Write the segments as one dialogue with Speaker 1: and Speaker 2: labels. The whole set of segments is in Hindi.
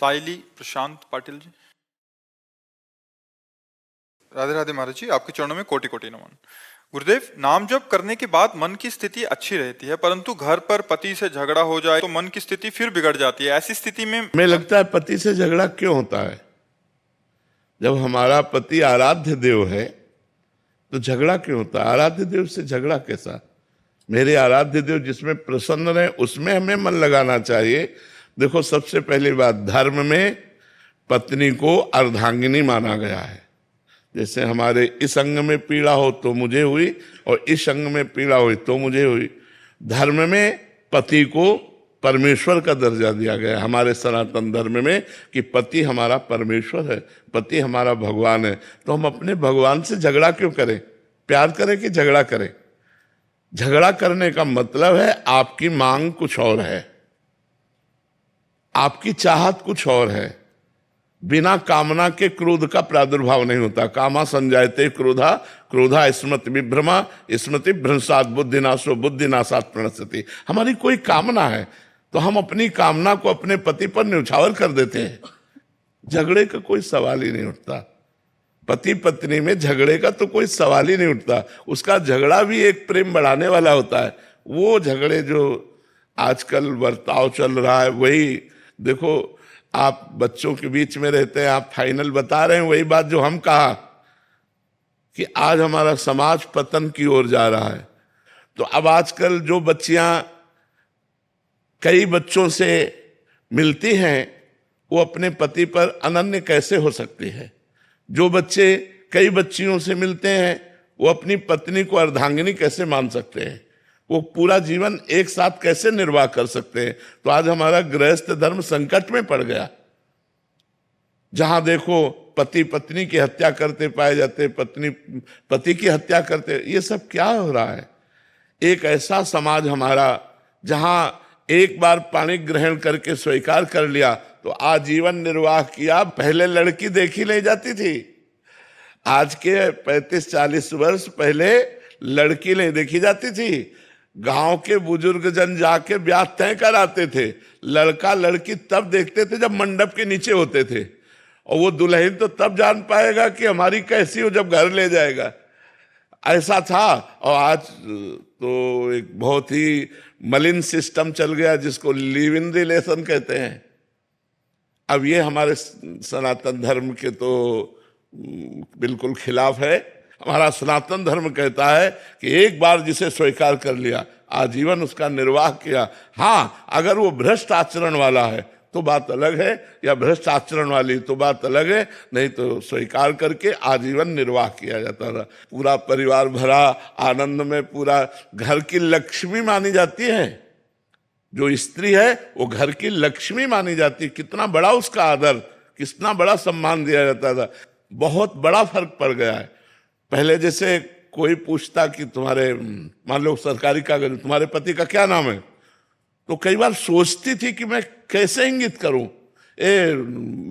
Speaker 1: साइली प्रशांत पाटिल जी। राधे राधे महाराज जी, आपके चरणों में कोटि कोटि नमन। गुरुदेव, नाम जप करने के बाद मन की स्थिति अच्छी रहती है, परंतु घर पर पति से झगड़ा हो जाए तो मन की स्थिति फिर बिगड़ जाती है। ऐसी स्थिति में
Speaker 2: हमें लगता है पति से झगड़ा क्यों होता है? जब हमारा पति आराध्य देव है तो झगड़ा क्यों होता है? आराध्य देव से झगड़ा कैसा? मेरे आराध्य देव जिसमें प्रसन्न रहे उसमें हमें मन लगाना चाहिए। देखो, सबसे पहली बात, धर्म में पत्नी को अर्धांगिनी माना गया है। जैसे हमारे इस अंग में पीड़ा हो तो मुझे हुई, और इस अंग में पीड़ा हुई तो मुझे हुई। धर्म में पति को परमेश्वर का दर्जा दिया गया है हमारे सनातन धर्म में, कि पति हमारा परमेश्वर है, पति हमारा भगवान है। तो हम अपने भगवान से झगड़ा क्यों करें? प्यार करें कि झगड़ा करें? झगड़ा करने का मतलब है आपकी मांग कुछ और है, आपकी चाहत कुछ और है। बिना कामना के क्रोध का प्रादुर्भाव नहीं होता। कामा संजायते क्रोधा, क्रोधा स्मृति विभ्रमा, स्मृति भ्रंशात बुद्धिनाशो, बुद्धिनाशात प्रणश्यति। हमारी कोई कामना है तो हम अपनी कामना को अपने पति पर न्यौछावर कर देते हैं। झगड़े का कोई सवाल ही नहीं उठता। पति पत्नी में झगड़े का तो कोई सवाल ही नहीं उठता। उसका झगड़ा भी एक प्रेम बढ़ाने वाला होता है। वो झगड़े जो आजकल बर्ताव चल रहा है, वही देखो, आप बच्चों के बीच में रहते हैं, आप फाइनल बता रहे हैं वही बात जो हम कहा कि आज हमारा समाज पतन की ओर जा रहा है। तो अब आजकल जो बच्चियां कई बच्चों से मिलती हैं, वो अपने पति पर अनन्य कैसे हो सकती है? जो बच्चे कई बच्चियों से मिलते हैं, वो अपनी पत्नी को अर्धांगिनी कैसे मान सकते हैं? वो पूरा जीवन एक साथ कैसे निर्वाह कर सकते हैं? तो आज हमारा गृहस्थ धर्म संकट में पड़ गया। जहां देखो पति पत्नी की हत्या करते पाए जाते, पत्नी पति की हत्या करते। ये सब क्या हो रहा है? एक ऐसा समाज हमारा जहां एक बार पानी ग्रहण करके स्वीकार कर लिया तो आजीवन निर्वाह किया। पहले लड़की देखी नहीं जाती थी, आज के 35-40 वर्ष पहले लड़की नहीं देखी जाती थी। गांव के बुजुर्ग जन जाके ब्याह तय कराते थे। लड़का लड़की तब देखते थे जब मंडप के नीचे होते थे, और वो दुल्हन तो तब जान पाएगा कि हमारी कैसी हो जब घर ले जाएगा। ऐसा था। और आज तो एक बहुत ही मलिन सिस्टम चल गया जिसको लिव इन रिलेशन कहते हैं। अब ये हमारे सनातन धर्म के तो बिल्कुल खिलाफ है। हमारा सनातन धर्म कहता है कि एक बार जिसे स्वीकार कर लिया, आजीवन उसका निर्वाह किया। हाँ, अगर वो भ्रष्ट आचरण वाला है तो बात अलग है, या भ्रष्ट आचरण वाली तो बात अलग है, नहीं तो स्वीकार करके आजीवन निर्वाह किया जाता था। पूरा परिवार भरा आनंद में, पूरा घर की लक्ष्मी मानी जाती है। जो स्त्री है वो घर की लक्ष्मी मानी जाती है। कितना बड़ा उसका आदर, कितना बड़ा सम्मान दिया जाता था। बहुत बड़ा फर्क पड़ गया है। पहले जैसे कोई पूछता कि तुम्हारे, मान लो सरकारी कागज, तुम्हारे पति का क्या नाम है, तो कई बार सोचती थी कि मैं कैसे इंगित करूं, ए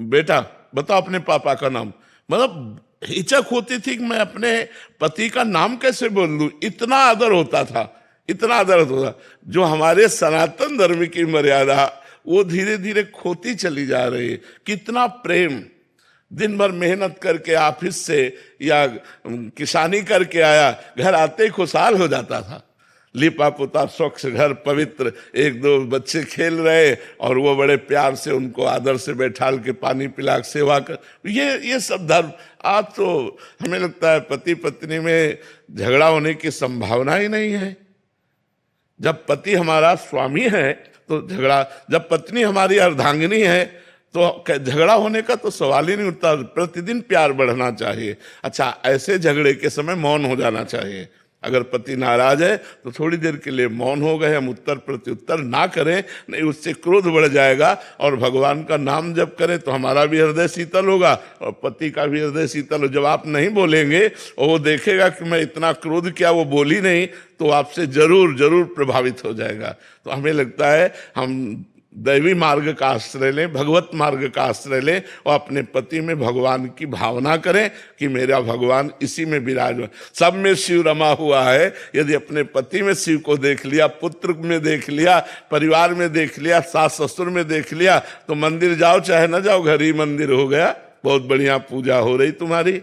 Speaker 2: बेटा बताओ अपने पापा का नाम। मतलब हिचक होती थी कि मैं अपने पति का नाम कैसे बोल दूं। इतना आदर होता था, इतना आदर होता था। जो हमारे सनातन धर्म की मर्यादा वो धीरे धीरे खोती चली जा रही है। कितना प्रेम, दिन भर मेहनत करके ऑफिस से या किसानी करके आया, घर आते ही खुशहाल हो जाता था। लिपा पुता स्वच्छ घर पवित्र, एक दो बच्चे खेल रहे और वो बड़े प्यार से उनको आदर से बैठाल के पानी पिला के सेवा कर। ये सब धर्म। आज तो हमें लगता है पति पत्नी में झगड़ा होने की संभावना ही नहीं है। जब पति हमारा स्वामी है तो झगड़ा, जब पत्नी हमारी अर्धांगिनी है तो झगड़ा होने का तो सवाल ही नहीं उठता। प्रतिदिन प्यार बढ़ना चाहिए। अच्छा, ऐसे झगड़े के समय मौन हो जाना चाहिए। अगर पति नाराज है तो थोड़ी देर के लिए मौन हो गए, हम उत्तर प्रत्युत्तर ना करें, नहीं उससे क्रोध बढ़ जाएगा। और भगवान का नाम जब करें तो हमारा भी हृदय शीतल होगा और पति का भी हृदय शीतल हो। जब आप नहीं बोलेंगे और वो देखेगा कि मैं इतना क्रोध किया, वो बोली नहीं, तो आपसे जरूर जरूर प्रभावित हो जाएगा। तो हमें लगता है हम दैवी मार्ग का आश्रय लें, भगवत मार्ग का आश्रय लें और अपने पति में भगवान की भावना करें कि मेरा भगवान इसी में विराजमान। सब में शिव रमा हुआ है। यदि अपने पति में शिव को देख लिया, पुत्र में देख लिया, परिवार में देख लिया, सास ससुर में देख लिया, तो मंदिर जाओ चाहे ना जाओ, घर ही मंदिर हो गया। बहुत बढ़िया पूजा हो रही तुम्हारी।